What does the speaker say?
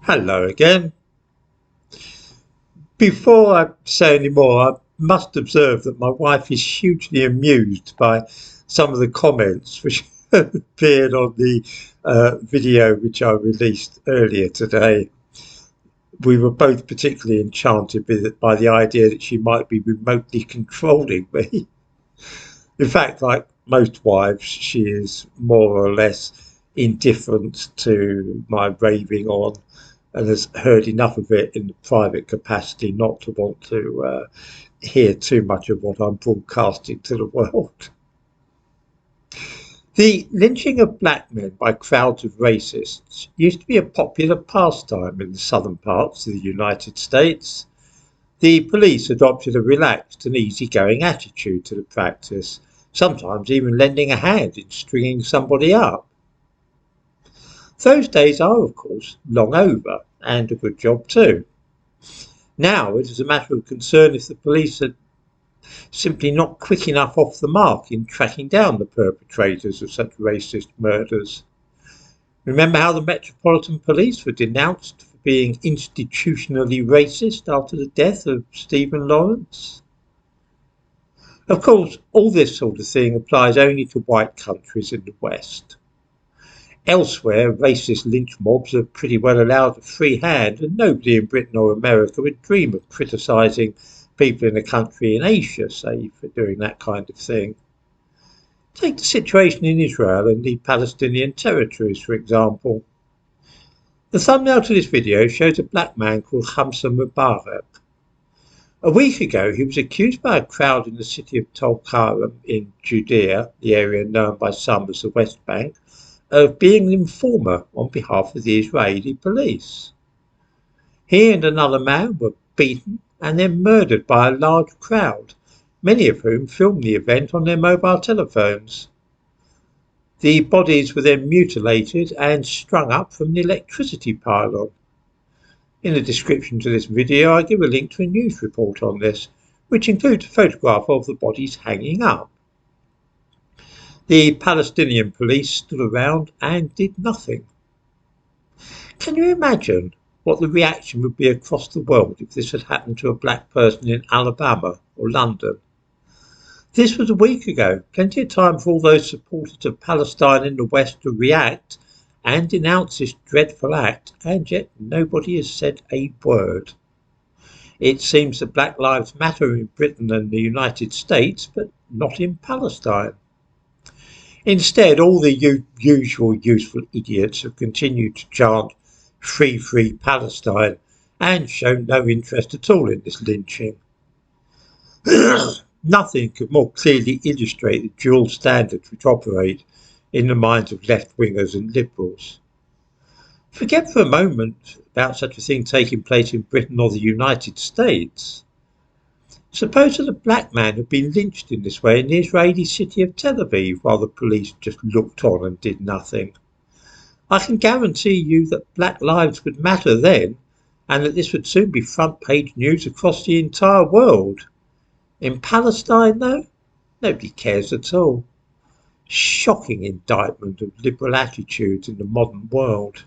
Hello again. Before I say any more, I must observe that my wife is hugely amused by some of the comments which appeared on the video which I released earlier today. We were both particularly enchanted by the idea that she might be remotely controlling me. In fact, like most wives, she is more or less indifferent to my raving on and has heard enough of it in the private capacity not to want to hear too much of what I'm broadcasting to the world. The lynching of black men by crowds of racists used to be a popular pastime in the southern parts of the United States. The police adopted a relaxed and easygoing attitude to the practice, sometimes even lending a hand in stringing somebody up. Those days are, of course, long over, and a good job too. Now it is a matter of concern if the police are simply not quick enough off the mark in tracking down the perpetrators of such racist murders. Remember how the Metropolitan Police were denounced for being institutionally racist after the death of Stephen Lawrence? Of course, all this sort of thing applies only to white countries in the West. Elsewhere, racist lynch mobs are pretty well allowed a free hand, and nobody in Britain or America would dream of criticising people in a country in Asia, say, for doing that kind of thing. Take the situation in Israel and the Palestinian territories, for example. The thumbnail to this video shows a black man called Hamza Mubarak. A week ago, he was accused by a crowd in the city of Tulkarem in Judea, the area known by some as the West Bank, of being an informer on behalf of the Israeli police. He and another man were beaten and then murdered by a large crowd, many of whom filmed the event on their mobile telephones. The bodies were then mutilated and strung up from the electricity pylon. In the description to this video, I give a link to a news report on this, which includes a photograph of the bodies hanging up. The Palestinian police stood around and did nothing. Can you imagine what the reaction would be across the world if this had happened to a black person in Alabama or London? This was a week ago, plenty of time for all those supporters of Palestine in the West to react and denounce this dreadful act, and yet nobody has said a word. It seems that Black Lives Matter in Britain and the United States, but not in Palestine. Instead, all the usual useful idiots have continued to chant "Free, free Palestine" and shown no interest at all in this lynching. Nothing could more clearly illustrate the dual standards which operate in the minds of left-wingers and liberals. Forget for a moment about such a thing taking place in Britain or the United States. Suppose that a black man had been lynched in this way in the Israeli city of Tel Aviv while the police just looked on and did nothing. I can guarantee you that black lives would matter then, and that this would soon be front page news across the entire world. In Palestine, though, nobody cares at all. Shocking indictment of liberal attitudes in the modern world.